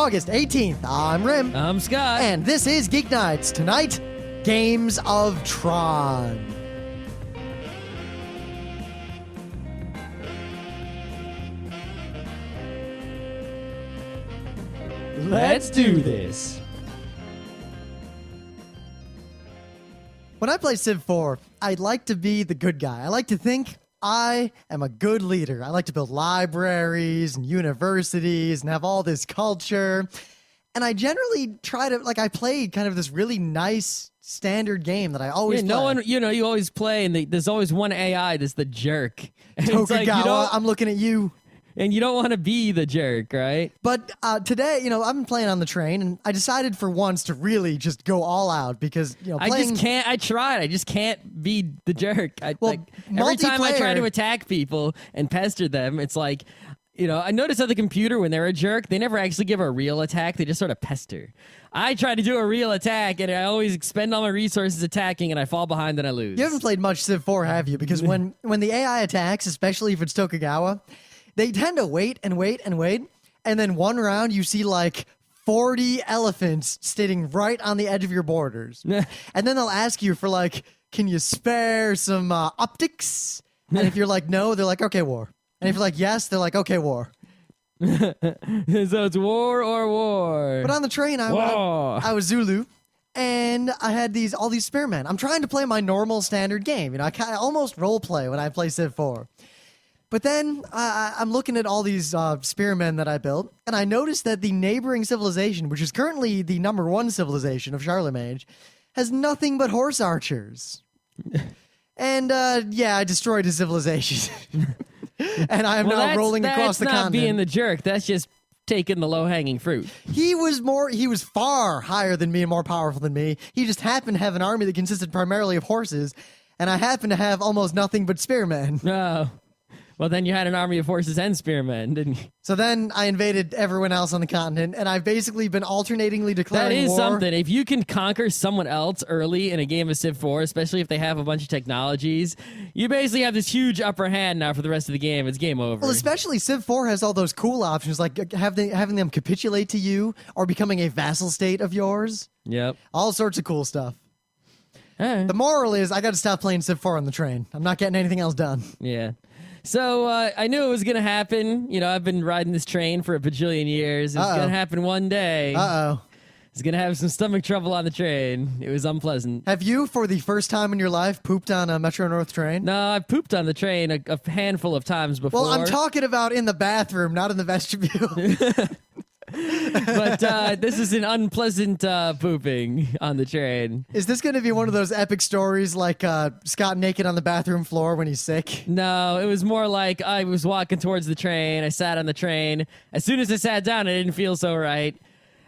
August 18th. I'm Rim. I'm Scott. And this is Geeknights. Tonight, Games of Tron. Let's do this. When I play Civ 4, I like to be the good guy. I like to think I am a good leader. I like to build libraries and universities and have all this culture. And I generally try to, I played kind of this really nice standard game that I always play. No one, you always play, and there's always one AI that's the jerk. And it's like, I'm looking at you. And you don't want to be the jerk, right? But today, I've been playing on the train, and I decided for once to really just go all out because, playing... I just can't. I tried. I just can't be the jerk. Every time I try to attack people and pester them, it's like, I notice on the computer when they're a jerk, they never actually give a real attack. They just sort of pester. I try to do a real attack, and I always expend all my resources attacking, and I fall behind and I lose. You haven't played much Civ 4, have you? Because when the AI attacks, especially if it's Tokugawa, they tend to wait and wait and wait, and then one round you see 40 elephants sitting right on the edge of your borders. And then they'll ask you for can you spare some optics? And if you're like, no, they're like, okay, war. And if you're like, yes, they're like, okay, war. So it's war or war. But on the train, I was Zulu, and I had all these spearmen. I'm trying to play my normal standard game. I kind of almost role play when I play Civ 4. But then I'm looking at all these spearmen that I built, and I noticed that the neighboring civilization, which is currently the #1 civilization of Charlemagne, has nothing but horse archers. And I destroyed his civilization. And I am now rolling across the continent. That's not being the jerk. That's just taking the low-hanging fruit. He was far higher than me and more powerful than me. He just happened to have an army that consisted primarily of horses, and I happened to have almost nothing but spearmen. Oh. Well, then you had an army of horses and spearmen, didn't you? So then I invaded everyone else on the continent, and I've basically been alternatingly declaring war. That is something. If you can conquer someone else early in a game of Civ 4, especially if they have a bunch of technologies, you basically have this huge upper hand now for the rest of the game. It's game over. Well, especially Civ 4 has all those cool options, like having them capitulate to you or becoming a vassal state of yours. Yep. All sorts of cool stuff. Right. The moral is I got to stop playing Civ 4 on the train. I'm not getting anything else done. Yeah. So I knew it was going to happen. I've been riding this train for a bajillion years. It's going to happen one day. Uh-oh. It's going to have some stomach trouble on the train. It was unpleasant. Have you, for the first time in your life, pooped on a Metro North train? No, I've pooped on the train a handful of times before. Well, I'm talking about in the bathroom, not in the vestibule. But this is an unpleasant pooping on the train. Is this going to be one of those epic stories like Scott naked on the bathroom floor when he's sick? No, it was more like I was walking towards the train. I sat on the train. As soon as I sat down, I didn't feel so right.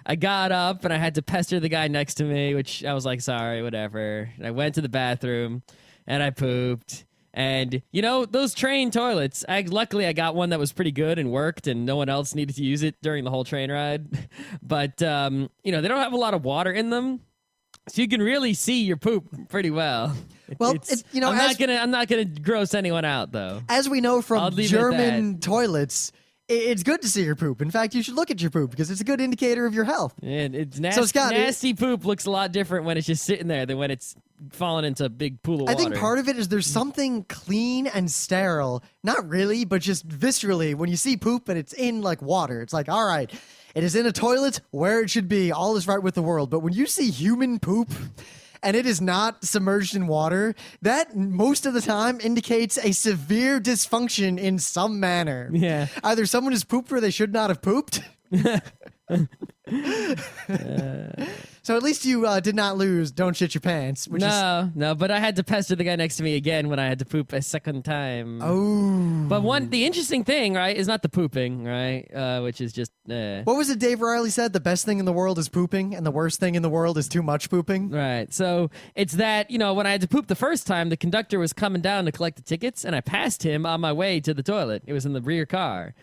I got up and I had to pester the guy next to me, which I was like, sorry, whatever. And I went to the bathroom and I pooped. And, those train toilets, luckily I got one that was pretty good and worked, and no one else needed to use it during the whole train ride. But, they don't have a lot of water in them, so you can really see your poop pretty well. Well, I'm not gonna gross anyone out, though. As we know from German toilets, it's good to see your poop. In fact, you should look at your poop because it's a good indicator of your health. And it's nasty. So, Scott, nasty poop looks a lot different when it's just sitting there than when it's falling into a big pool of water. I think part of it is there's something clean and sterile. Not really, but just viscerally. When you see poop and it's in water, it's like, all right, it is in a toilet where it should be. All is right with the world. But when you see human poop and it is not submerged in water, that most of the time indicates a severe dysfunction in some manner. Yeah. Either someone has pooped where they should not have pooped. So at least you did not lose Don't Shit Your Pants. No, but I had to pester the guy next to me again when I had to poop a second time. Oh. But the interesting thing, right, is not the pooping, right, which is just... What was it Dave Riley said? The best thing in the world is pooping, and the worst thing in the world is too much pooping? Right, so it's that, when I had to poop the first time, the conductor was coming down to collect the tickets, and I passed him on my way to the toilet. It was in the rear car.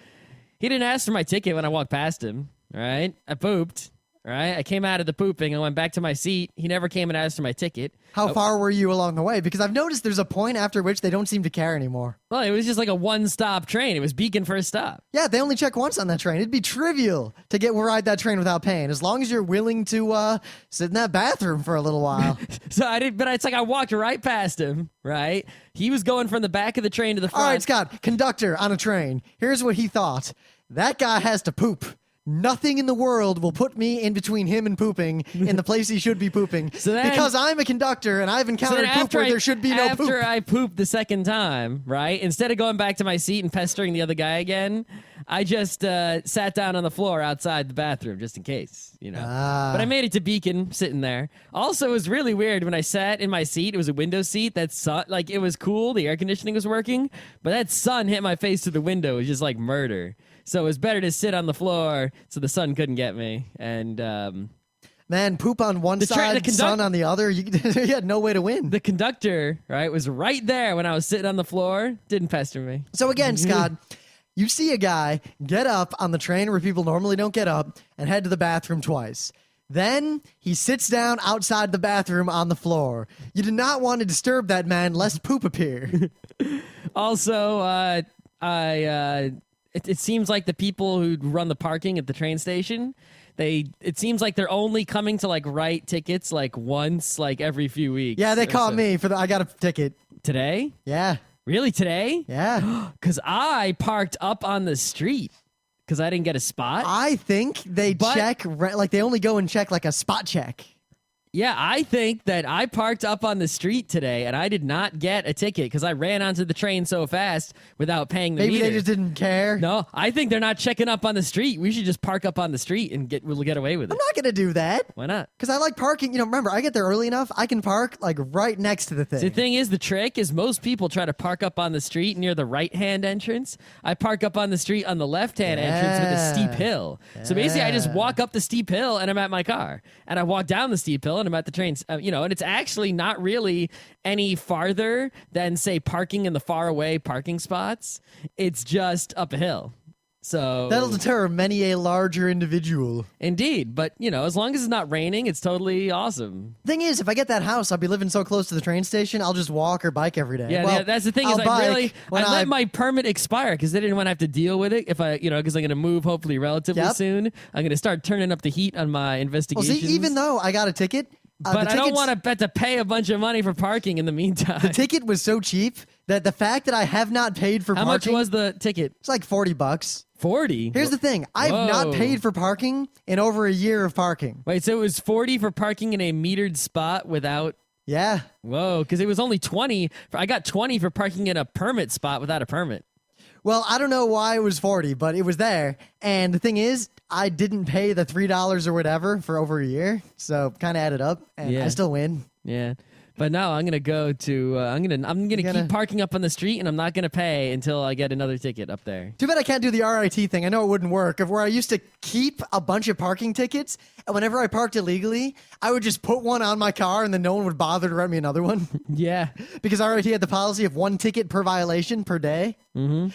He didn't ask for my ticket when I walked past him, right? I pooped. right? I came out of the pooping. I went back to my seat. He never came and asked for my ticket. How far were you along the way? Because I've noticed there's a point after which they don't seem to care anymore. Well, it was just like a one-stop train. It was Beacon first stop. Yeah, they only check once on that train. It'd be trivial to ride that train without paying, as long as you're willing to sit in that bathroom for a little while. So I did, but it's like I walked right past him, right? He was going from the back of the train to the front. All right, Scott, conductor on a train. Here's what he thought. That guy has to poop. Nothing in the world will put me in between him and pooping in the place he should be pooping. Because I'm a conductor and I've encountered poop where there should be no poop. After I pooped the second time, right, instead of going back to my seat and pestering the other guy again, I just sat down on the floor outside the bathroom just in case, you know. But I made it to Beacon sitting there. Also, it was really weird when I sat in my seat. It was a window seat. That sun, like, it was cool. The air conditioning was working. But that sun hit my face through the window. It was just like murder. So it was better to sit on the floor so the sun couldn't get me. And man, poop on one side, sun on the other. You had no way to win. The conductor, right, was right there when I was sitting on the floor. Didn't pester me. So again, Scott, you see a guy get up on the train where people normally don't get up and head to the bathroom twice. Then he sits down outside the bathroom on the floor. You do not want to disturb that man lest poop appear. Also, it seems like the people who run the parking at the train station, it seems like they're only coming to like write tickets like once, like every few weeks. Yeah, they caught me I got a ticket. Today? Yeah. Really, today? Yeah. Because I parked up on the street because I didn't get a spot. I think they they only go and check like a spot check. Yeah, I think that I parked up on the street today and I did not get a ticket because I ran onto the train so fast without paying the meter. Maybe they just didn't care. No, I think they're not checking up on the street. We should just park up on the street and we'll get away with it. I'm not going to do that. Why not? Because I like parking. You know, remember, I get there early enough. I can park like right next to the thing. So the thing is, the trick is most people try to park up on the street near the right-hand entrance. I park up on the street on the left-hand entrance with a steep hill. So basically, I just walk up the steep hill and I'm at my car. And I walk down the steep hill and I'm at the train. And it's actually not really any farther than, say, parking in the far away parking spots. It's just up a hill. So that'll deter many a larger individual. Indeed. But, as long as it's not raining, it's totally awesome. Thing is, if I get that house, I'll be living so close to the train station, I'll just walk or bike every day. Yeah, that's the thing. I let my permit expire because they didn't want to have to deal with it. If because I'm going to move hopefully relatively soon. I'm going to start turning up the heat on my investigations. Well, see, even though I got a ticket, but I don't want to pay a bunch of money for parking in the meantime. The ticket was so cheap that the fact that I have not paid for parking... How much was the ticket? It's like $40. 40? Here's the thing. I've not paid for parking in over a year of parking. Wait, so it was 40 for parking in a metered spot without... Yeah. Whoa, because it was only 20. I got 20 for parking in a permit spot without a permit. Well, I don't know why it was 40, but it was there. And the thing is, I didn't pay the $3 or whatever for over a year, so kind of added up, and I still win. Yeah, but now I'm gonna go to I'm gonna keep parking up on the street, and I'm not gonna pay until I get another ticket up there. Too bad I can't do the RIT thing. I know it wouldn't work. Of where I used to keep a bunch of parking tickets, and whenever I parked illegally, I would just put one on my car, and then no one would bother to write me another one. Yeah, because RIT had the policy of 1 ticket per violation per day. Mm-hmm.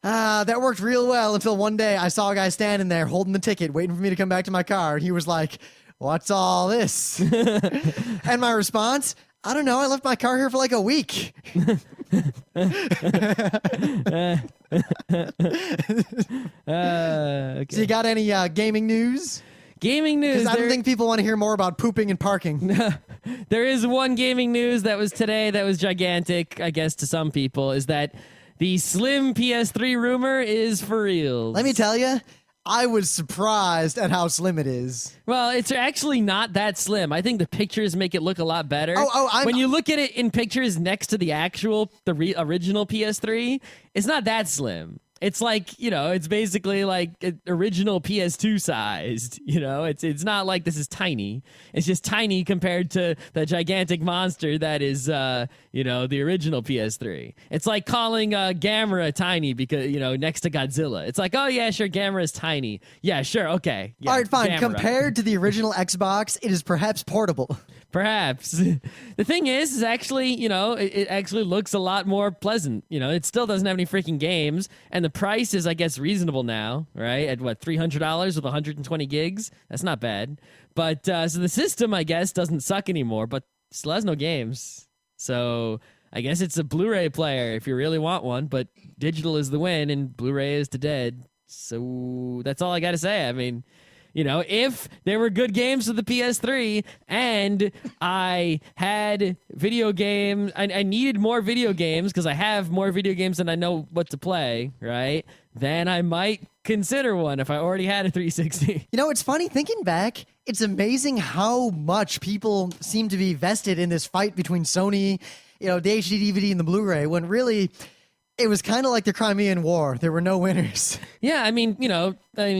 That worked real well until one day I saw a guy standing there holding the ticket, waiting for me to come back to my car, and he was like, "What's all this?" And my response, "I don't know. I left my car here for like a week." Okay. So you got any gaming news? Gaming news. Because I don't think people want to hear more about pooping and parking. There is one gaming news that was today that was gigantic, I guess, to some people, is that the slim PS3 rumor is for real. Let me tell you, I was surprised at how slim it is. Well, it's actually not that slim. I think the pictures make it look a lot better. When you look at it in pictures next to the original PS3, it's not that slim. It's like, it's basically like original PS2 sized, it's not like this is tiny. It's just tiny compared to the gigantic monster that is, the original PS3. It's like calling Gamera tiny because, next to Godzilla. It's like, oh yeah, sure, Gamera's tiny. Yeah, sure, okay. Yeah, all right, fine. Gamera. Compared to the original Xbox, it is perhaps portable. Perhaps. The thing is actually, it actually looks a lot more pleasant. It still doesn't have any freaking games, and the price is, I guess, reasonable now, right? At what, $300 with 120 gigs? That's not bad. But so the system, I guess, doesn't suck anymore, but still has no games. So I guess it's a Blu-ray player if you really want one, but digital is the win and Blu-ray is the dead. So that's all I got to say. I mean, if there were good games with the PS3 and I had video games, I needed more video games because I have more video games than I know what to play, right? Then I might consider one if I already had a 360. It's funny thinking back. It's amazing how much people seem to be vested in this fight between Sony, the HD DVD and the Blu-ray, when really it was kind of like the Crimean War. There were no winners. Yeah, I mean,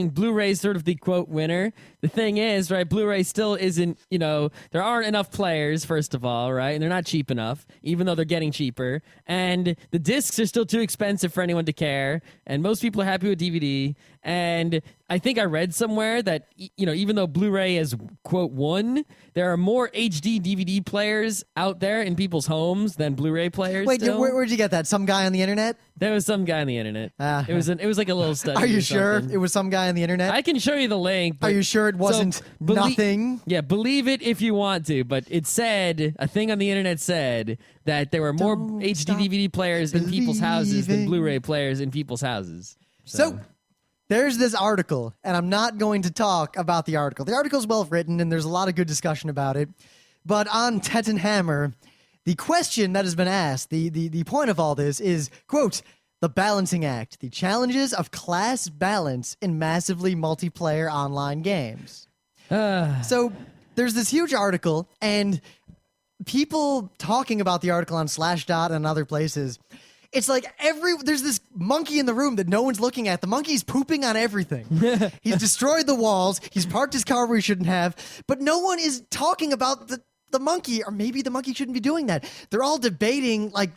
Blu-ray's sort of the quote winner. The thing is, right, Blu-ray still isn't, there aren't enough players, first of all, right? And they're not cheap enough, even though they're getting cheaper. And the discs are still too expensive for anyone to care. And most people are happy with DVD. And I think I read somewhere that, even though Blu-ray is, quote, won, there are more HD DVD players out there in people's homes than Blu-ray players. Wait, still. where'd you get that? Some guy on the internet? There was some guy on the internet. It was like a little study. Are you or sure something. it was some guy on the internet? I can show you the link. Are you sure it wasn't nothing? Yeah, believe it if you want to, but it said, a thing on the internet said that there were more Don't HD stop DVD players in people's houses than believing. Blu-ray players in people's houses. So there's this article, and I'm not going to talk about the article. The article's well written, and there's a lot of good discussion about it. But on Teton Hammer, the question that has been asked, the point of all this is, quote, the balancing act, the challenges of class balance in massively multiplayer online games. So there's this huge article, and people talking about the article on Slashdot and other places. It's like there's this monkey in the room that no one's looking at. The monkey's pooping on everything. He's destroyed the walls. He's parked his car where he shouldn't have. But no one is talking about the monkey, or maybe the monkey shouldn't be doing that. They're all debating, like,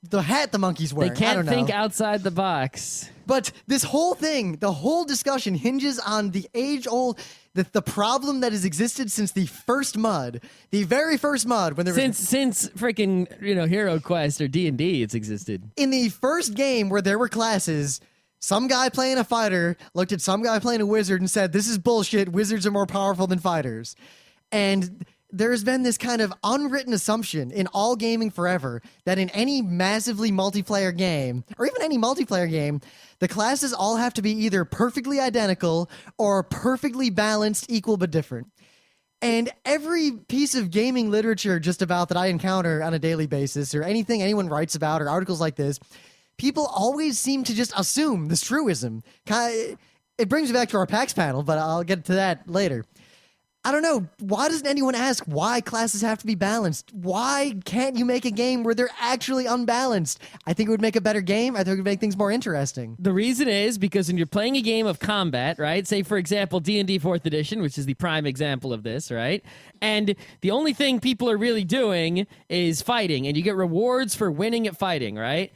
the hat the monkey's wearing. They can't think know. outside the box. But this whole thing, the whole discussion hinges on the age-old, the problem that has existed since the first MUD, the very first MUD, when there was Since freaking Hero Quest or D&D, it's existed. in the first game where there were classes. Some guy playing a fighter looked at some guy playing a wizard and said, "This is bullshit. Wizards are more powerful than fighters," and there's been this kind of unwritten assumption in all gaming forever that in any massively multiplayer game, or even any multiplayer game, the classes all have to be either perfectly identical or perfectly balanced, equal but different. And every piece of gaming literature just about that I encounter on a daily basis, or anything anyone writes about, or articles like this, people always seem to just assume this truism. It brings me back to our PAX panel, but I'll get to that later. I don't know. Why doesn't anyone ask why classes have to be balanced? Why can't you make a game where they're actually unbalanced? I think it would make a better game. I think it would make things more interesting. The reason is because when you're playing a game of combat, right? Say, for example, D&D 4th edition, which is the prime example of this, right? And the only thing people are really doing is fighting, and you get rewards for winning at fighting, right?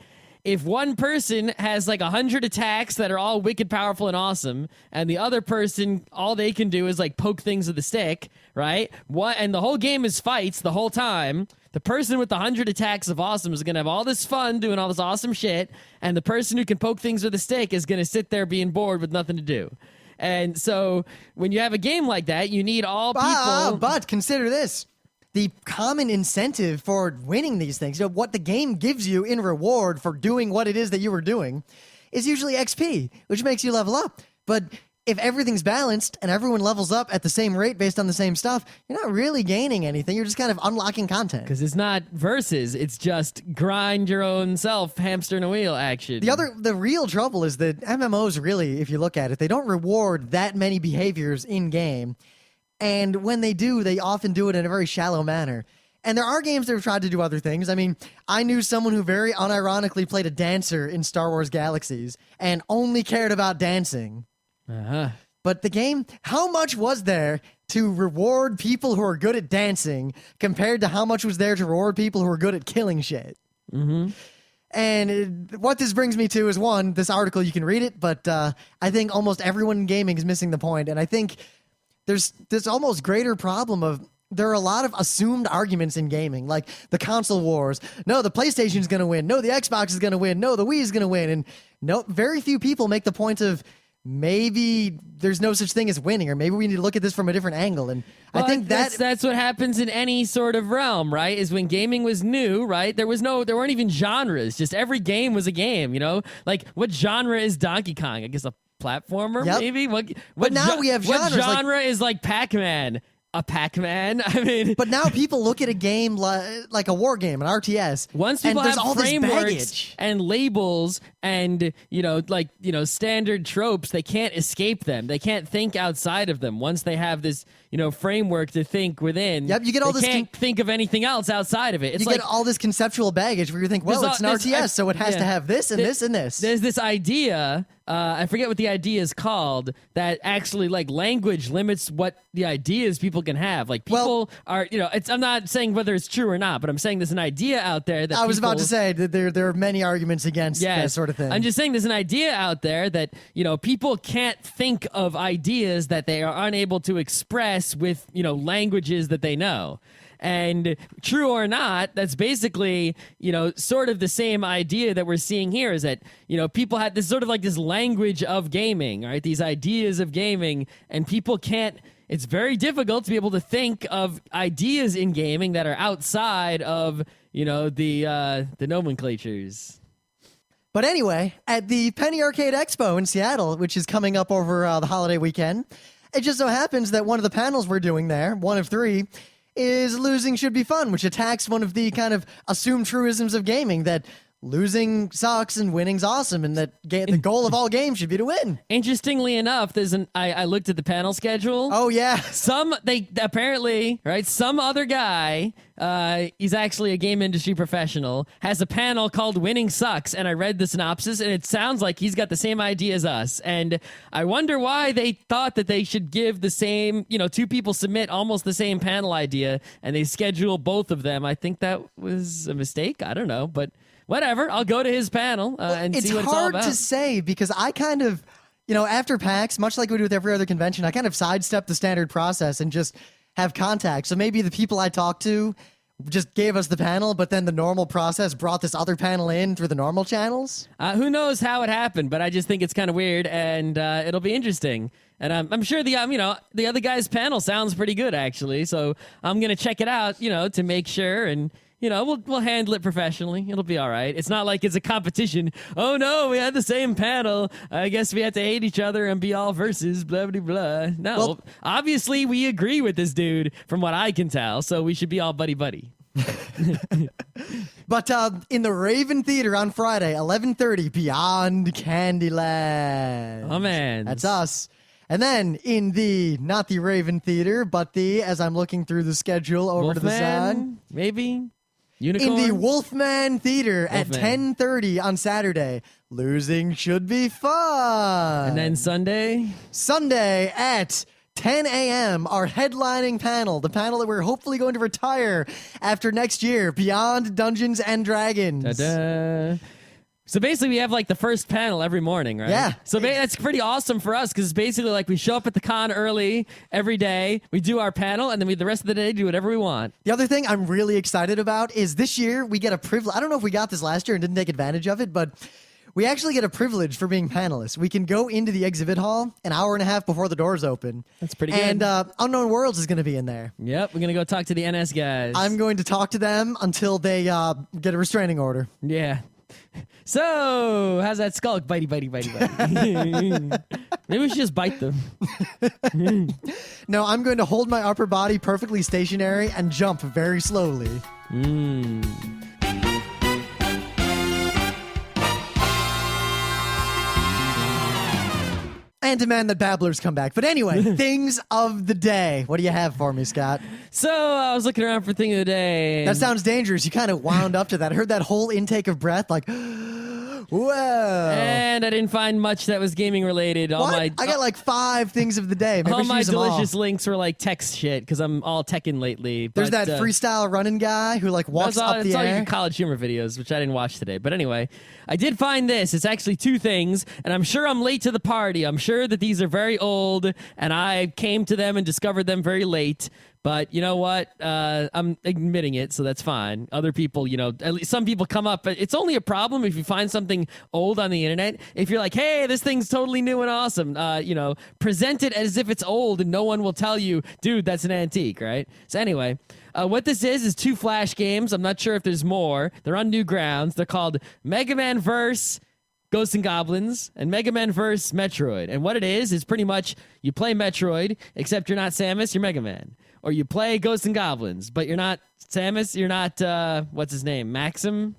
If one person has like 100 attacks that are all wicked powerful and awesome, and the other person, all they can do is like poke things with a stick, right? And the whole game is fights the whole time. The person with the 100 attacks of awesome is going to have all this fun doing all this awesome shit, and the person who can poke things with a stick is going to sit there being bored with nothing to do. And so when you have a game like that, you need all people... But consider this. The common incentive for winning these things, what the game gives you in reward for doing what it is that you were doing, is usually XP, which makes you level up. But if everything's balanced and everyone levels up at the same rate based on the same stuff, you're not really gaining anything. You're just kind of unlocking content. Because it's not versus, it's just grind your own self, hamster in a wheel action. The real trouble is that MMOs really, if you look at it, they don't reward that many behaviors in-game. And when they do, they often do it in a very shallow manner. And there are games that have tried to do other things. I mean, I knew someone who very unironically played a dancer in Star Wars Galaxies and only cared about dancing. But the game, how much was there to reward people who are good at dancing compared to how much was there to reward people who are good at killing shit? Mm-hmm. And what this brings me to is, one, this article, you can read it, but I think almost everyone in gaming is missing the point. And I think there's this almost greater problem of there are a lot of assumed arguments in gaming, like the console wars. No, the PlayStation's going to win. No, the Xbox is going to win. No, the Wii is going to win. And no, very few people make the point of maybe there's no such thing as winning, or maybe we need to look at this from a different angle. And well, I think that's what happens in any sort of realm, right? Is when gaming was new, right? There weren't even genres. Just every game was a game, you know? Like, what genre is Donkey Kong? I guess a platformer, maybe? But now we have genres. What genre is like Pac-Man? A Pac-Man? I mean... But now people look at a game like a war game, an RTS. Once people have frameworks and labels and, standard tropes, they can't escape them. They can't think outside of them. Once they have this, framework to think within, you get all they can't think of anything else outside of it. You get all this conceptual baggage where you think, well, it's an RTS, so it has to have this and this and this. There's this idea... I forget what the idea is called, that actually, like, language limits what the ideas people can have. Like, people are, I'm not saying whether it's true or not, but I'm saying there's an idea out there that I was about to say that there are many arguments against that sort of thing. I'm just saying there's an idea out there that, people can't think of ideas that they are unable to express with, languages that they know. And true or not, that's basically, sort of the same idea that we're seeing here, is that, people had this sort of like this language of gaming, right? These ideas of gaming, and people can't, it's very difficult to be able to think of ideas in gaming that are outside of, the nomenclatures. But anyway, at the Penny Arcade Expo in Seattle, which is coming up over the holiday weekend, it just so happens that one of the panels we're doing there, one of 3, is losing should be fun, which attacks one of the kind of assumed truisms of gaming, that losing sucks and winning's awesome, and that the goal of all games should be to win. Interestingly enough, I looked at the panel schedule. Oh yeah, some other guy, he's actually a game industry professional, has a panel called "Winning Sucks," and I read the synopsis, and it sounds like he's got the same idea as us. And I wonder why they thought that they should give the same, 2 people submit almost the same panel idea, and they schedule both of them. I think that was a mistake. I don't know, but. Whatever, I'll go to his panel and see what it's all about. It's hard to say, because I kind of, after PAX, much like we do with every other convention, I kind of sidestep the standard process and just have contact. So maybe the people I talked to just gave us the panel, but then the normal process brought this other panel in through the normal channels. Who knows how it happened, but I just think it's kind of weird, and it'll be interesting. And I'm sure the other guy's panel sounds pretty good, actually. So I'm gonna check it out, to make sure, and. We'll handle it professionally. It'll be all right. It's not like it's a competition. Oh, no, we had the same panel. I guess we had to hate each other and be all versus blah, blah, blah. No, obviously we agree with this dude from what I can tell, so we should be all buddy-buddy. But in the Raven Theater on Friday, 11:30, Beyond Candyland. Oh, man. That's us. And then in not the Raven Theater, but as I'm looking through the schedule over Wolfman, to the side. Maybe? Unicorn? In the Wolfman Theater at 10:30 on Saturday. Losing should be fun. And then Sunday? Sunday at 10 a.m., our headlining panel, the panel that we're hopefully going to retire after next year, Beyond Dungeons and Dragons. Ta-da. So basically, we have like the first panel every morning, right? Yeah. So that's pretty awesome for us, because it's basically like we show up at the con early every day, we do our panel, and then the rest of the day do whatever we want. The other thing I'm really excited about is this year we get a privilege. I don't know if we got this last year and didn't take advantage of it, but we actually get a privilege for being panelists. We can go into the exhibit hall an hour and a half before the doors open. That's pretty good. And Unknown Worlds is going to be in there. Yep, we're going to go talk to the NS guys. I'm going to talk to them until they get a restraining order. Yeah. So, how's that skulk? Bitey. Maybe we should just bite them. No, I'm going to hold my upper body perfectly stationary and jump very slowly. And demand that babblers come back. But anyway, things of the day. What do you have for me, Scott? So, I was looking around for thing of the day. That sounds dangerous. You kind of wound up to that. I heard that whole intake of breath, like, whoa. And I didn't find much that was gaming related. I got like 5 things of the day. Maybe all my delicious all. links were like text shit, because I'm all teching lately. There's that freestyle running guy who like walks up the air. It's all your college humor videos, which I didn't watch today. But anyway, I did find this. It's actually 2 things, and I'm sure I'm late to the party. I'm sure that these are very old, and I came to them and discovered them very late. But you know what? I'm admitting it, so that's fine. Other people, at least some people come up, but it's only a problem if you find something old on the internet. If you're like, hey, this thing's totally new and awesome, present it as if it's old and no one will tell you, dude, that's an antique, right? So anyway, what this is 2 Flash games. I'm not sure if there's more. They're on new grounds. They're called Mega Man Verse Ghosts and Goblins, and Mega Man vs. Metroid. And what it is pretty much you play Metroid, except you're not Samus, you're Mega Man. Or you play Ghosts and Goblins, but you're not Samus, you're not, what's his name? Maxim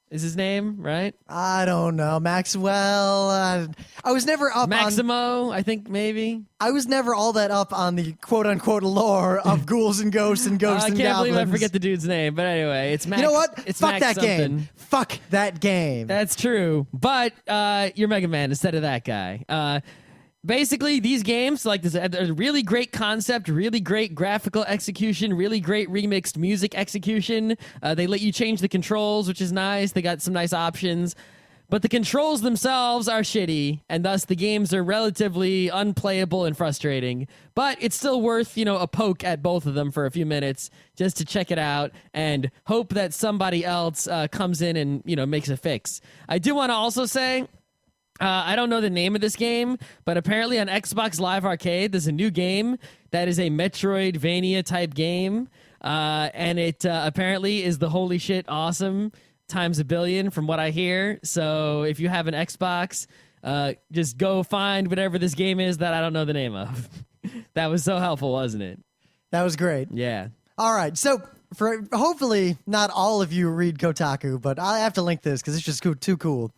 is his name, right? I don't know. Maxwell. I was never up Maximo, I think maybe. I was never all that up on the quote-unquote lore of ghouls and ghosts and ghosts and goblins. I can't believe I forget the dude's name, but anyway, it's Max. You know what? It's Fuck Max that game. something. Fuck that game. That's true, but you're Mega Man instead of that guy. Basically, these games, like this, a really great concept, really great graphical execution, really great remixed music execution. They let you change the controls, which is nice. They got some nice options. But the controls themselves are shitty, and thus the games are relatively unplayable and frustrating. But it's still worth, a poke at both of them for a few minutes just to check it out and hope that somebody else comes in and, makes a fix. I do want to also say, I don't know the name of this game, but apparently on Xbox Live Arcade, there's a new game that is a Metroidvania type game, and it apparently is the holy shit awesome times a billion from what I hear. So if you have an Xbox, just go find whatever this game is that I don't know the name of. That was so helpful, wasn't it? That was great. Yeah. All right, so for hopefully not all of you read Kotaku, but I have to link this because it's just too cool.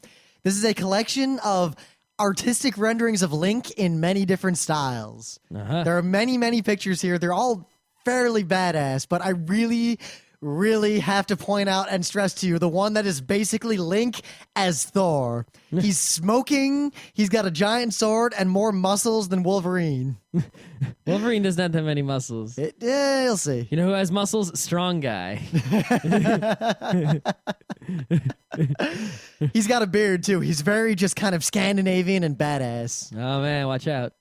This is a collection of artistic renderings of Link in many different styles. There are many, many pictures here. They're all fairly badass, but I really, really have to point out and stress to you the one that is basically Link as Thor. He's smoking, he's got a giant sword, and more muscles than Wolverine. Wolverine does not have many muscles. Yeah, you'll see. You know who has muscles? Strong guy. He's got a beard, too. He's very just kind of Scandinavian and badass. Oh, man, watch out.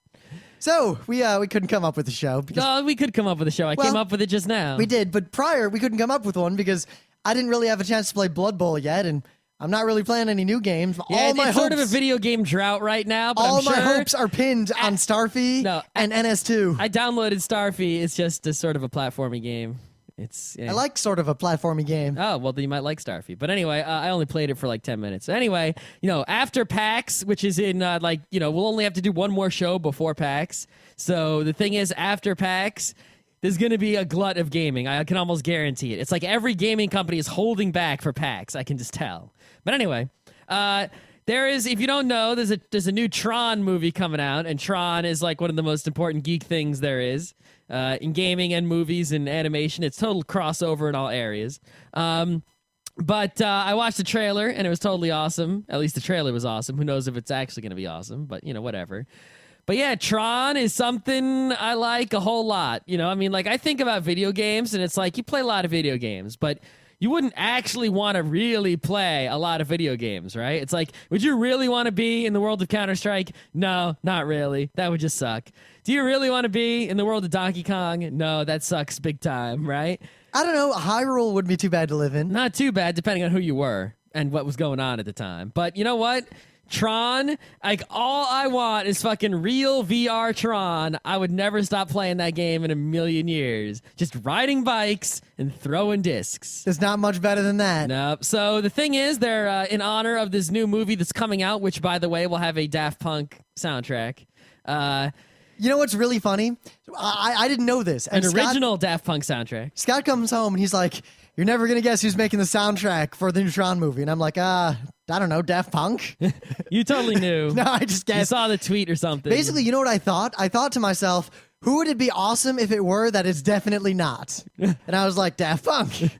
So, we couldn't come up with a show. No, we could come up with a show. I came up with it just now. We did, but prior, we couldn't come up with one because I didn't really have a chance to play Blood Bowl yet, and I'm not really playing any new games. Yeah, it's sort of a video game drought right now, but all I'm sure my hopes are pinned on Starfy and NS2. I downloaded Starfy. It's just a sort of a platforming game. I like sort of a platformy game. Oh, well, then you might like Starfy. But anyway, I only played it for like 10 minutes. Anyway, after PAX, which is in we'll only have to do one more show before PAX. So the thing is, after PAX, there's going to be a glut of gaming. I can almost guarantee it. It's like every gaming company is holding back for PAX. I can just tell. But anyway, there is, if you don't know, there's a new Tron movie coming out, and Tron is like one of the most important geek things there is in gaming and movies and animation. It's total crossover in all areas. But I watched the trailer, and it was totally awesome. At least the trailer was awesome. Who knows if it's actually going to be awesome, but, whatever. But yeah, Tron is something I like a whole lot. I think about video games, and it's like you play a lot of video games, but you wouldn't actually want to really play a lot of video games, right? It's like, would you really want to be in the world of Counter-Strike? No, not really. That would just suck. Do you really want to be in the world of Donkey Kong? No, that sucks big time, right? I don't know. Hyrule wouldn't be too bad to live in. Not too bad, depending on who you were and what was going on at the time. But you know what? Tron, all I want is fucking real VR Tron. I would never stop playing that game in a million years. Just riding bikes and throwing discs. There's not much better than that. Nope. So the thing is, they're in honor of this new movie that's coming out, which, by the way, will have a Daft Punk soundtrack. You know what's really funny? I didn't know this. And original Daft Punk soundtrack. Scott comes home and he's like, you're never going to guess who's making the soundtrack for the new Tron movie. And I'm like, I don't know, Daft Punk? You totally knew. No, I just guessed. You saw the tweet or something. Basically, you know what I thought? I thought to myself, who would it be awesome if it were that it's definitely not? And I was like, Daft Punk.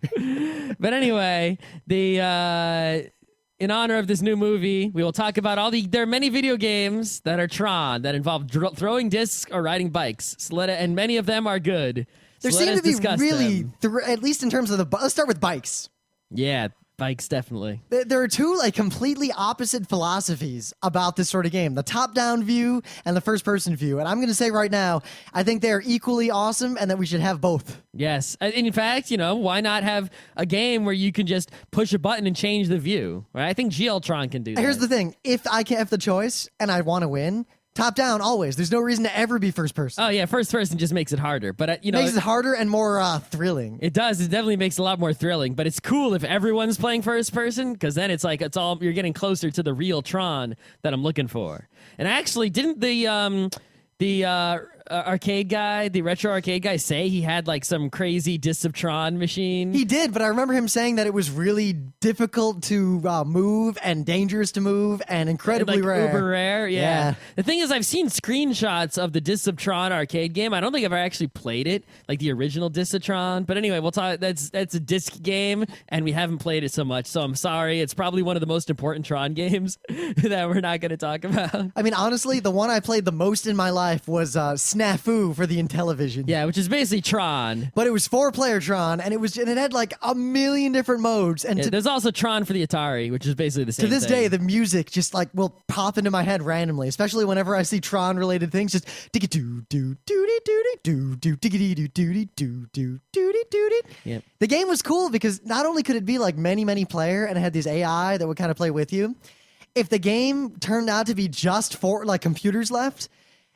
But anyway, in honor of this new movie, we will talk about there are many video games that are Tron that involve throwing discs or riding bikes. And many of them are good. There seem to be really, at least in terms of let's start with bikes. Yeah. bikes, definitely. There are two like completely opposite philosophies about this sort of game: the top-down view and the first-person view. And I'm going to say right now, I think they are equally awesome, and that we should have both. Yes. In fact, why not have a game where you can just push a button and change the view? Right? I think Tron can do that. Here's the thing: if I can have the choice and I want to win, top down always. There's no reason to ever be first person. Oh yeah, first person just makes it harder. But makes it harder and more thrilling. It does. It definitely makes it a lot more thrilling. But it's cool if everyone's playing first person, because then it's like you're getting closer to the real Tron that I'm looking for. And actually, didn't the arcade guy, the retro arcade guy, say he had like some crazy Disc of Tron machine? He did, but I remember him saying that it was really difficult to move and dangerous to move and incredibly rare. Uber rare, yeah. The thing is, I've seen screenshots of the Disc of Tron arcade game. I don't think I've ever actually played it, like the original Disc of Tron. But anyway, we'll talk. That's a disc game, and we haven't played it so much. So I'm sorry. It's probably one of the most important Tron games that we're not going to talk about. I mean, honestly, the one I played the most in my life was Snafu for the Intellivision. Yeah, which is basically Tron. But it was 4-player Tron, and it had like a million different modes. And there's also Tron for the Atari, which is basically the same to this thing. day, the music just like will pop into my head randomly, especially whenever I see Tron related things. Just diggy doo doo doody doody doo doo diggity doo doody doo doo doody doody. Yep. The game was cool because not only could it be like many player and it had these AI that would kind of play with you. If the game turned out to be just for like computers left,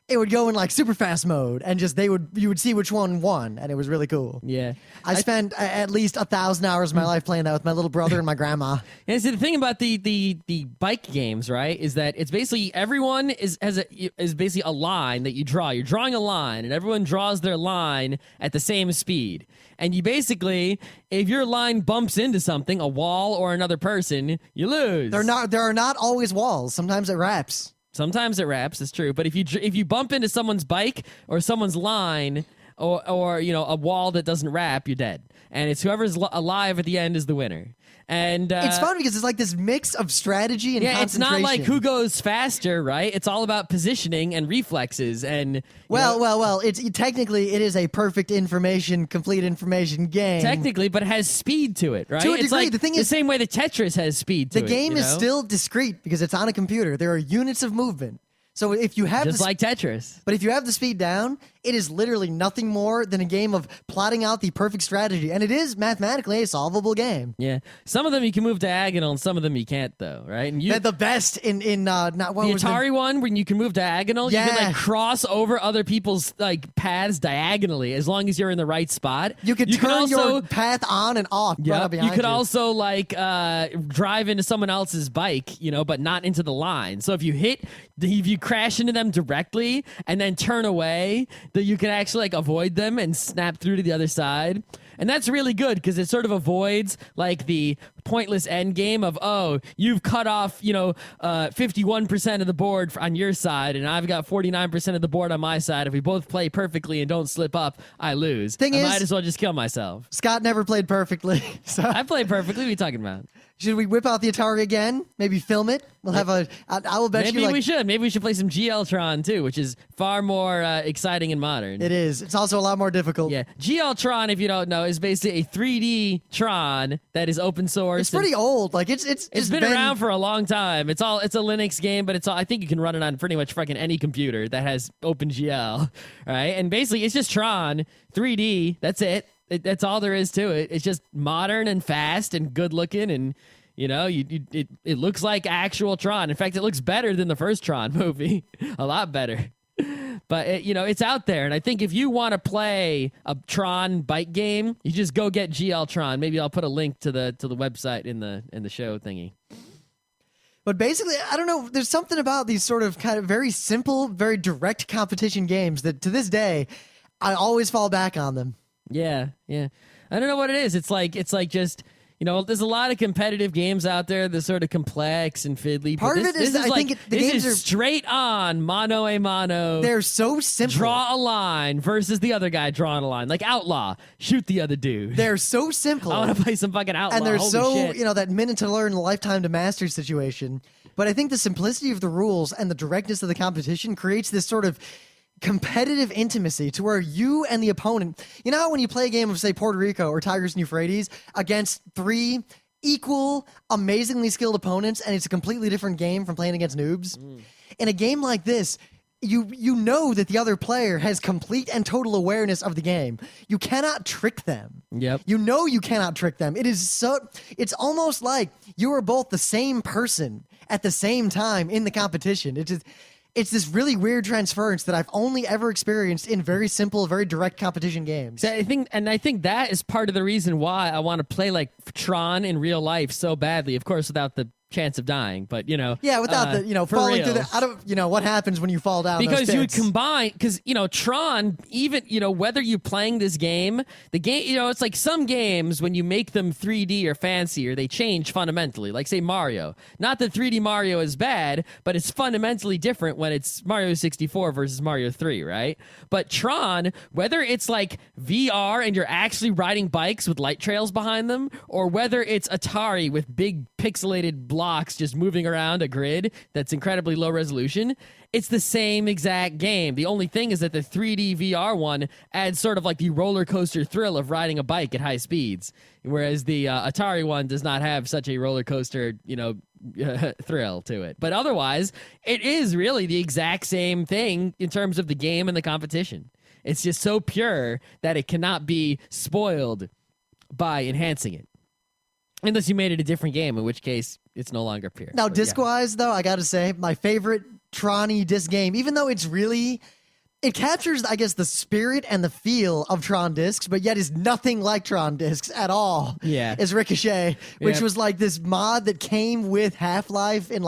it would go in like super fast mode, and just you would see which one won, and it was really cool. Yeah, I spent at least 1,000 hours of my life playing that with my little brother and my grandma. Yeah, see, the thing about the bike games, right, is that it's basically everyone is basically a line that you draw. You're drawing a line, and everyone draws their line at the same speed. And you basically, if your line bumps into something, a wall or another person, you lose. There are not always walls. Sometimes it wraps. Sometimes it wraps, it's true. But if you bump into someone's bike or someone's line or a wall that doesn't wrap, you're dead. And it's whoever's alive at the end is the winner. And it's fun because it's like this mix of strategy and concentration. It's not like who goes faster, right? It's all about positioning and reflexes. And well, technically it is a perfect complete information game. Technically, but it has speed to it, right? To a degree. Like the thing is, the same way that Tetris has speed to it. The game is still discrete because it's on a computer. There are units of movement. So if you have like Tetris, but if you have the speed down, it is literally nothing more than a game of plotting out the perfect strategy, and it is mathematically a solvable game. Yeah, some of them you can move diagonal, and some of them you can't, though, right? And they're the best in not what the was Atari one when you can move diagonal. Yeah. You can like cross over other people's like paths diagonally as long as you're in the right spot. You could turn your path on and off. Yeah, right behind you could also like drive into someone else's bike, but not into the line. So if you crash into them directly and then turn away, that you can actually like avoid them and snap through to the other side. And that's really good because it sort of avoids like the pointless end game of, you've cut off 51% of the board on your side and I've got 49% of the board on my side. If we both play perfectly and don't slip up, I lose. I might as well just kill myself. Scott never played perfectly. So I played perfectly. What are you talking about? Should we whip out the Atari again? Maybe film it? We'll have I will bet Maybe we should. Maybe we should play some GL Tron too, which is far more exciting and modern. It is. It's also a lot more difficult. Yeah. GL Tron, if you don't know, is basically a 3D Tron that is open source. It's pretty old. Like it's been around for a long time. It's a Linux game, but I think you can run it on pretty much fucking any computer that has OpenGL, right? And basically it's just Tron 3D. That's it. That's all there is to it. It's just modern and fast and good looking, and it looks like actual Tron. In fact, it looks better than the first Tron movie, a lot better. But it's out there, and I think if you want to play a Tron bike game, you just go get GL Tron. Maybe I'll put a link to the website in the show thingy. But basically, I don't know, there's something about these sort of kind of very simple, very direct competition games that to this day, I always fall back on them. Yeah. I don't know what it is. It's like just, there's a lot of competitive games out there that's sort of complex and fiddly. Part of it is I think the games are straight on mano a mano. They're so simple. Draw a line versus the other guy drawing a line. Like Outlaw, shoot the other dude. They're so simple. I want to play some fucking Outlaw. And they're Holy shit. that minute to learn, lifetime to master situation. But I think the simplicity of the rules and the directness of the competition creates this sort of competitive intimacy to where you and the opponent, how when you play a game of, say, Puerto Rico or Tigris and Euphrates against 3 equal, amazingly skilled opponents, and it's a completely different game from playing against noobs. In a game like this, you know that the other player has complete and total awareness of the game. You cannot trick them. Yep. You know you cannot trick them. It's almost like you are both the same person at the same time in the competition. It's this really weird transference that I've only ever experienced in very simple, very direct competition games. So I think that is part of the reason why I want to play like Tron in real life so badly. Of course, without the chance of dying, but yeah, without the for falling real. through the, I don't what happens when you fall down Because those you would pits. combine, because Tron, even whether you're playing this game, the game, it's like some games when you make them 3D or fancier, they change fundamentally. Like say Mario, not that 3D Mario is bad, but it's fundamentally different when it's Mario 64 versus Mario 3, right? But Tron, whether it's like VR and you're actually riding bikes with light trails behind them, or whether it's Atari with big pixelated blocks just moving around a grid that's incredibly low resolution, it's the same exact game. The only thing is that the 3D VR one adds sort of like the roller coaster thrill of riding a bike at high speeds, whereas the Atari one does not have such a roller coaster, thrill to it. But otherwise, it is really the exact same thing in terms of the game and the competition. It's just so pure that it cannot be spoiled by enhancing it. Unless you made it a different game, in which case it's no longer pure. Now, But disc-wise, though, I gotta say, my favorite Tron-y disc game, even though it captures, I guess, the spirit and the feel of Tron discs, but yet is nothing like Tron discs at all. Yeah. Is Ricochet, which Yep. was like this mod that came with Half-Life in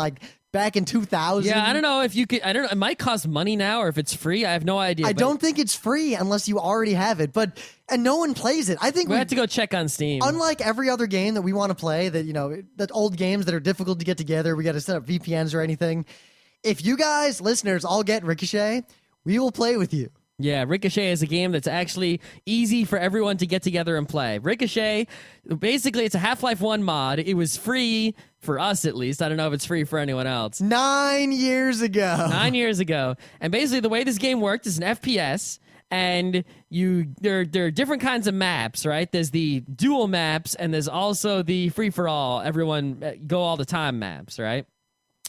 back in 2000. Yeah, I don't know if you could. I don't know. It might cost money now, or if it's free. I have no idea. I but don't think it's free unless you already have it, and no one plays it. I think We have to go check on Steam. unlike every other game that we want to play, that old games that are difficult to get together, we got to set up VPNs or anything. If you guys, listeners, all get Ricochet, we will play with you. Yeah, Ricochet is a game that's actually easy for everyone to get together and play. Ricochet, basically, it's a Half-Life 1 mod. It was free for us, at least. I don't know if it's free for anyone else. 9 years ago. 9 years ago. And basically, the way this game worked is an FPS. And there are different kinds of maps, right? There's the dual maps, and there's also the free-for-all, everyone go all the time maps, right?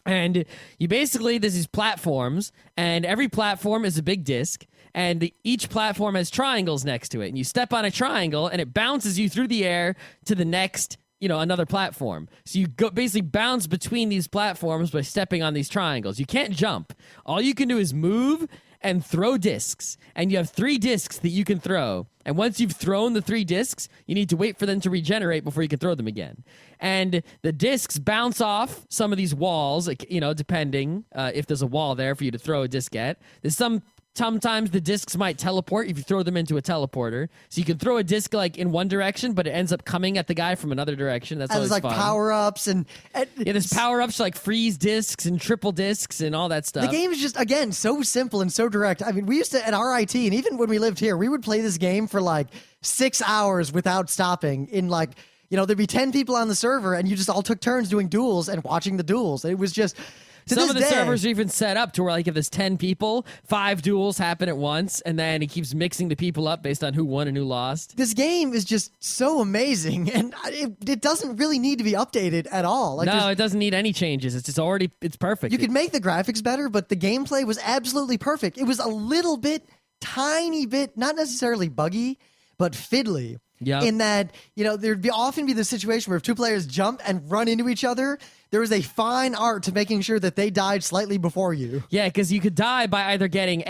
And there's these platforms, and every platform is a big disc, and each platform has triangles next to it. And you step on a triangle, and it bounces you through the air to the next, another platform. So you basically bounce between these platforms by stepping on these triangles. You can't jump. All you can do is move and throw discs. And you have 3 discs that you can throw. And once you've thrown the 3 discs, you need to wait for them to regenerate before you can throw them again. And the discs bounce off some of these walls, depending if there's a wall there for you to throw a disc at. Sometimes the discs might teleport if you throw them into a teleporter. So you can throw a disc in one direction, but it ends up coming at the guy from another direction. That's And always there's fun. power-ups and There's power-ups like freeze discs and triple discs and all that stuff. the game is just, again, so simple and so direct. I mean, we used to, at RIT, and even when we lived here, we would play this game for 6 hours without stopping in there'd be 10 people on the server, and you just all took turns doing duels and watching the duels. It was just... Some of the servers are even set up to where, if there's 10 people, 5 duels happen at once, and then he keeps mixing the people up based on who won and who lost. This game is just so amazing, and it doesn't really need to be updated at all. No, it doesn't need any changes. It's perfect. You could make the graphics better, but the gameplay was absolutely perfect. It was a little bit, tiny bit, not necessarily buggy, but fiddly. Yep. In that, there'd often be the situation where if 2 players jump and run into each other, there was a fine art to making sure that they died slightly before you. Yeah, because you could die by either getting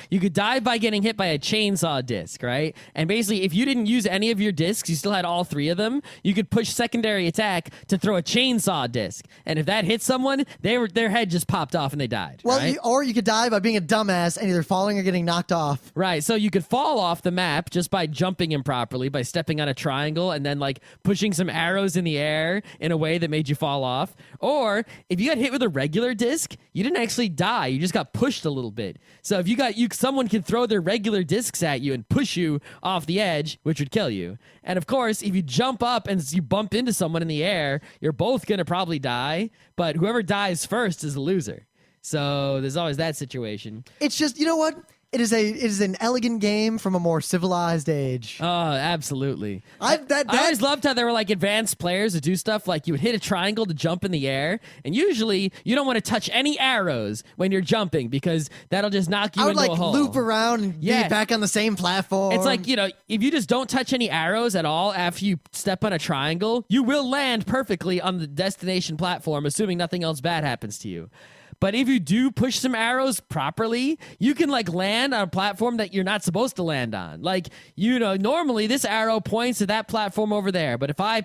you could die by getting hit by a chainsaw disc, right? And basically, if you didn't use any of your discs, you still had all 3 of them, you could push secondary attack to throw a chainsaw disc. And if that hit someone, their head just popped off and they died. Well, right? or you could die by being a dumbass and either falling or getting knocked off. Right, so you could fall off the map just by jumping improperly, by stepping on a triangle and then pushing some arrows in the air in a way that made you fall off. Or if you got hit with a regular disc, you didn't actually die, you just got pushed a little bit. So if someone can throw their regular discs at you and push you off the edge, which would kill you. And of course, if you jump up and you bump into someone in the air, you're both gonna probably die, but whoever dies first is the loser. So there's always that situation. It's just, you know what? It is an elegant game from a more civilized age. Oh, absolutely. I always loved how there were like advanced players who do stuff like you would hit a triangle to jump in the air, and usually you don't want to touch any arrows when you're jumping because that'll just knock you I would into like a hole. loop around and be back on the same platform. It's like, if you just don't touch any arrows at all after you step on a triangle, you will land perfectly on the destination platform, assuming nothing else bad happens to you. But if you do push some arrows properly, you can like land on a platform that you're not supposed to land on. Like, normally this arrow points to that platform over there. But if I,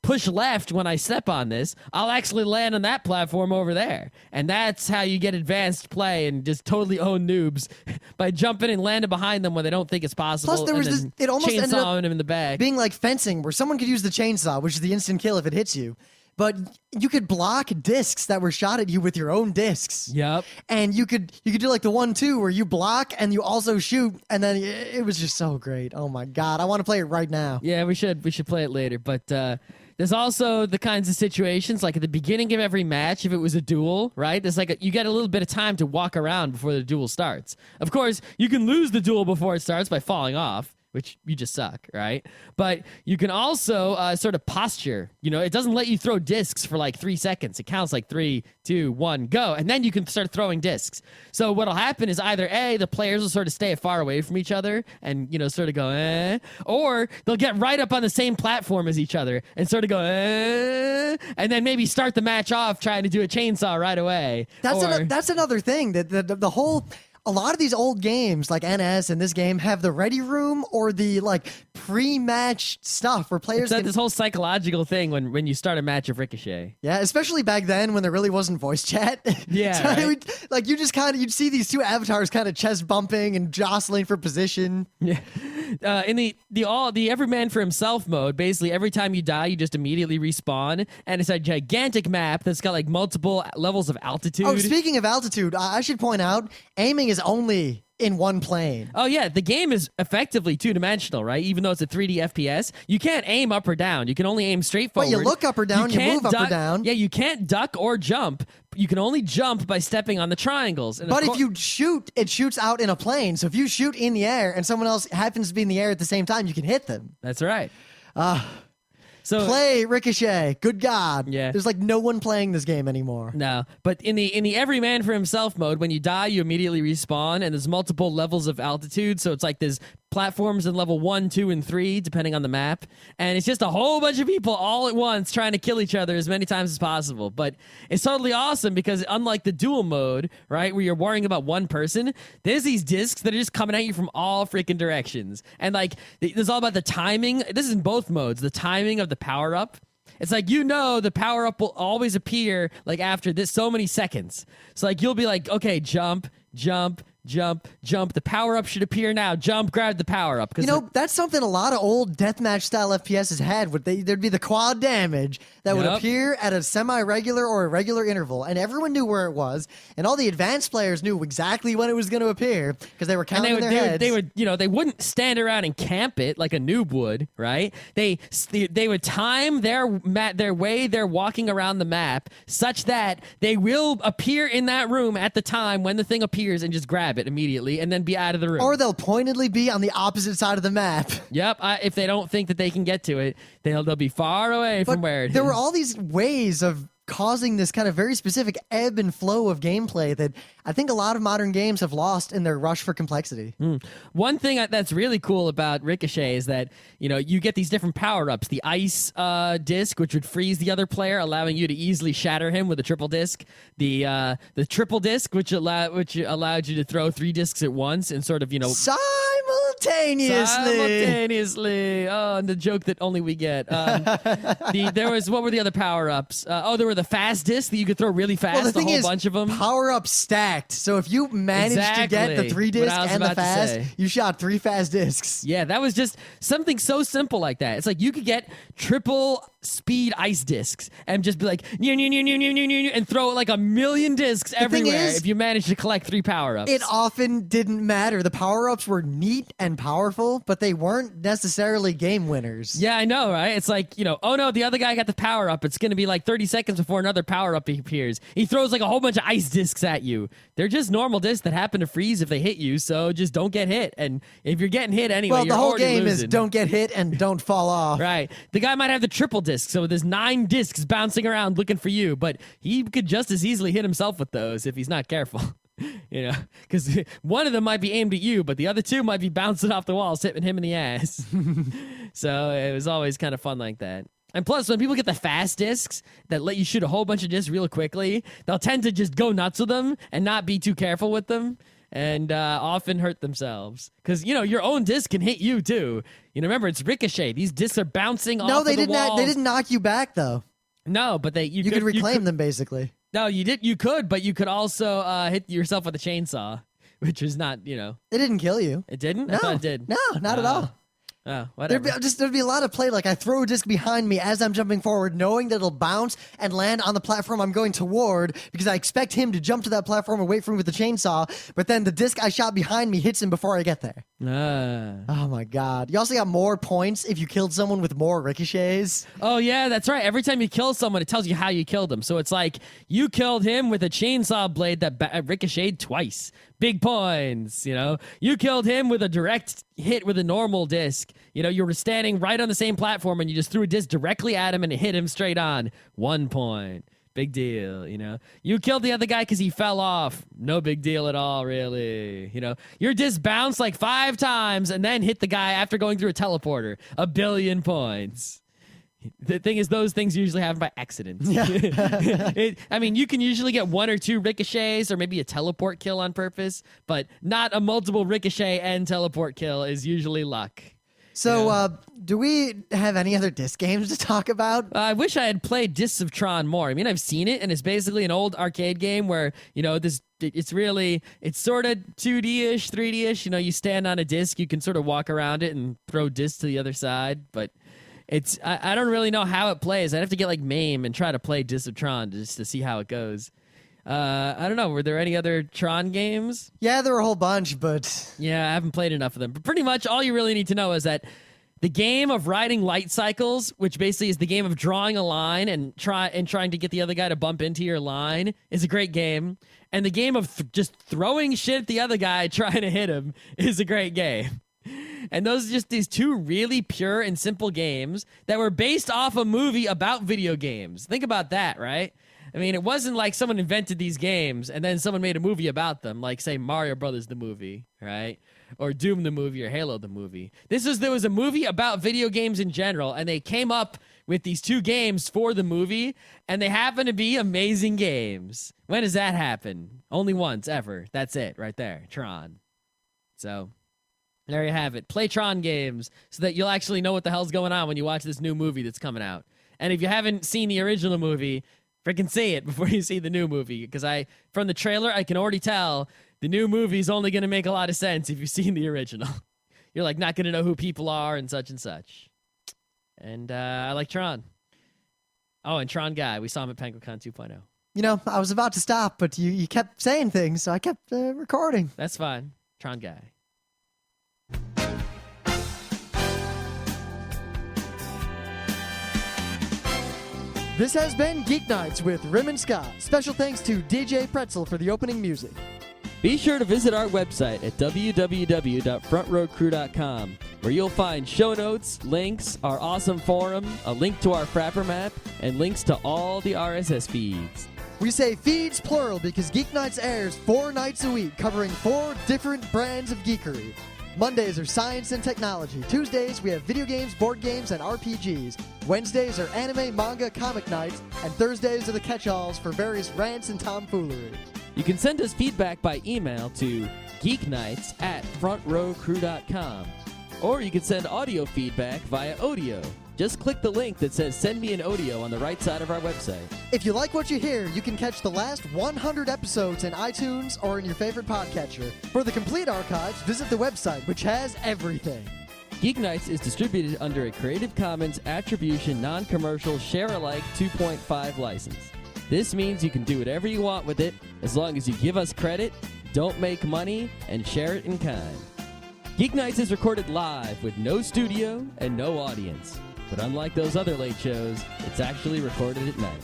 push left when I step on this, I'll actually land on that platform over there. And that's how you get advanced play and just totally own noobs by jumping and landing behind them when they don't think it's possible. Plus, there was this, it almost ended up them in the back. being like fencing, where someone could use the chainsaw, which is the instant kill if it hits you. But you could block discs that were shot at you with your own discs. Yep. And you could do like the 1-2 where you block and you also shoot, and then it was just so great. Oh my god, I want to play it right now. Yeah, we should play it later. But there's also the kinds of situations like at the beginning of every match, if it was a duel, right? There's like you get a little bit of time to walk around before the duel starts. Of course, you can lose the duel before it starts by falling off, which you just suck, right? But you can also sort of posture. It doesn't let you throw discs for like 3 seconds. It counts like 3, 2, 1, go. And then you can start throwing discs. So what'll happen is either A, the players will sort of stay far away from each other and, sort of go, or they'll get right up on the same platform as each other and sort of go, and then maybe start the match off trying to do a chainsaw right away. That's another thing, that the whole... A lot of these old games, like NS and this game, have the ready room or the like pre-match stuff where players this whole psychological thing when you start a match of Ricochet. Yeah, especially back then when there really wasn't voice chat. Yeah, so right? You just you'd see these two avatars kind of chest bumping and jostling for position. Yeah. In the every man for himself mode, basically every time you die, you just immediately respawn, and it's a gigantic map that's got like multiple levels of altitude. Oh, speaking of altitude, I should point out, aiming is only in one plane. Oh yeah, the game is effectively two-dimensional, right? Even though it's a 3D FPS, you can't aim up or down. You can only aim straight forward. But you look up or down, you move up or down. Yeah, you can't duck or jump. You can only jump by stepping on the triangles. But if you shoot, it shoots out in a plane. So if you shoot in the air and someone else happens to be in the air at the same time, you can hit them. That's right. So play Ricochet. Good God. Yeah. There's like no one playing this game anymore. No. But in the every man for himself mode, when you die, you immediately respawn, and there's multiple levels of altitude. So it's like there's platforms in level 1, 2, and 3, depending on the map. And it's just a whole bunch of people all at once trying to kill each other as many times as possible. But it's totally awesome because unlike the duel mode, right, where you're worrying about one person, there's these discs that are just coming at you from all freaking directions. And like, there's all about the timing. This is in both modes. The timing of the power-up. It's like, the power-up will always appear like after this so many seconds. So like, you'll be like, okay, jump, jump, jump, jump. The power-up should appear now. Jump, grab the power-up. That's something a lot of old deathmatch-style FPSs had. There'd be the quad damage that would appear at a semi-regular or a regular interval, and everyone knew where it was, and all the advanced players knew exactly when it was going to appeir because they were counting their heads. They wouldn't stand around and camp it like a noob would, right? They would time their way they're walking around the map such that they will appear in that room at the time when the thing appears and just grab it immediately and then be out of the room. Or they'll pointedly be on the opposite side of the map. Yep. If they don't think that they can get to it, they'll be far away from where it is. There were all these ways of causing this kind of very specific ebb and flow of gameplay that I think a lot of modern games have lost in their rush for complexity. One thing that's really cool about Ricochet is that, you get these different power-ups. The ice disc, which would freeze the other player, allowing you to easily shatter him with a triple disc. The triple disc, which allowed you to throw 3 discs at once and sort of, Simultaneously. Oh, and the joke that only we get. What were the other power-ups? There were the fast discs that you could throw really fast, a whole bunch of them. Power-up stacked. So if you managed to get the 3 disc and the fast, you shot 3 fast discs. Yeah, that was just something so simple like that. It's like you could get triple speed ice discs and just be like, and throw like 1,000,000 discs everywhere if you managed to collect 3 power-ups. It often didn't matter. The power-ups were near neat and powerful, but they weren't necessarily game winners. Yeah, I know, right? It's like, oh no, the other guy got the power up. It's going to be like 30 seconds before another power up appears. He throws like a whole bunch of ice discs at you. They're just normal discs that happen to freeze if they hit you, so just don't get hit. And if you're getting hit anyway, well, you're the whole already game losing. is don't get hit and don't fall off. Right. The guy might have the triple disc, so there's 9 discs bouncing around looking for you, but he could just as easily hit himself with those if he's not careful. Because one of them might be aimed at you, but the other 2 might be bouncing off the walls, hitting him in the ass. So it was always kind of fun like that. And plus, when people get the fast discs that let you shoot a whole bunch of discs real quickly, they'll tend to just go nuts with them and not be too careful with them, and often hurt themselves. Because, your own disc can hit you, too. Remember, it's ricochet. These discs are bouncing off they of the didn't. walls. They didn't knock you back, though. No, but you could reclaim them, basically. No, you did. You could, but you could also hit yourself with a chainsaw, which is not, It didn't kill you. It didn't? No, I thought it did. No, not at all. Oh, whatever. There'd be a lot of play. Like I throw a disc behind me as I'm jumping forward, knowing that it'll bounce and land on the platform I'm going toward because I expect him to jump to that platform and wait for me with the chainsaw. But then the disc I shot behind me hits him before I get there. Oh my God. You also got more points if you killed someone with more ricochets. Oh, yeah, that's right. Every time you kill someone, it tells you how you killed them. So it's like you killed him with a chainsaw blade that ricocheted twice. Big points, You killed him with a direct hit with a normal disc. You were standing right on the same platform and you just threw a disc directly at him and it hit him straight on. 1 point. Big deal, You killed the other guy because he fell off. No big deal at all, really. Your disc bounced like 5 times and then hit the guy after going through a teleporter. 1 billion points. The thing is, those things usually happen by accident. Yeah. You can usually get 1 or 2 ricochets or maybe a teleport kill on purpose, but not a multiple ricochet and teleport kill is usually luck. So, do we have any other disc games to talk about? I wish I had played Discs of Tron more. I've seen it, and it's basically an old arcade game where, it's sort of 2D-ish, 3D-ish. You stand on a disc, you can sort of walk around it and throw discs to the other side, but I don't really know how it plays. I'd have to get like MAME and try to play Discs of Tron just to see how it goes. I don't know. Were there any other Tron games? Yeah, there were a whole bunch, but... Yeah, I haven't played enough of them. But pretty much all you really need to know is that the game of riding light cycles, which basically is the game of drawing a line and trying to get the other guy to bump into your line, is a great game. And the game of just throwing shit at the other guy trying to hit him is a great game. And those are just these 2 really pure and simple games that were based off a movie about video games. Think about that, right? It wasn't like someone invented these games and then someone made a movie about them, like, say, Mario Brothers the movie, right? Or Doom the movie or Halo the movie. There was a movie about video games in general, and they came up with these 2 games for the movie, and they happen to be amazing games. When does that happen? Only once, ever. That's it, right there. Tron. So... there you have it. Play Tron games so that you'll actually know what the hell's going on when you watch this new movie that's coming out. And if you haven't seen the original movie, freaking see it before you see the new movie. Because from the trailer, I can already tell the new movie's only going to make a lot of sense if you've seen the original. You're like not going to know who people are and such and such. And I like Tron. Oh, and Tron Guy. We saw him at PenguinCon 2.0. I was about to stop, but you kept saying things, so I kept recording. That's fine. Tron Guy. This has been Geeknights with Rim and Scott. Special thanks to DJ Pretzel for the opening music. Be sure to visit our website at www.frontrowcrew.com, where you'll find show notes, links, our awesome forum, a link to our Frapper map, and links to all the RSS feeds. We say feeds plural because Geeknights airs 4 nights a week, covering 4 different brands of geekery. Mondays are science and technology. Tuesdays, we have video games, board games, and RPGs. Wednesdays are anime, manga, comic nights. And Thursdays are the catch-alls for various rants and tomfoolery. You can send us feedback by email to geeknights@frontrowcrew.com. Or you can send audio feedback via Odeo. Just click the link that says Send Me an Audio on the right side of our website. If you like what you hear, you can catch the last 100 episodes in iTunes or in your favorite podcatcher. For the complete archives, visit the website, which has everything. Geeknights is distributed under a Creative Commons Attribution Non-Commercial Share-alike 2.5 license. This means you can do whatever you want with it as long as you give us credit, don't make money, and share it in kind. Geeknights is recorded live with no studio and no audience. But unlike those other late shows, it's actually recorded at night.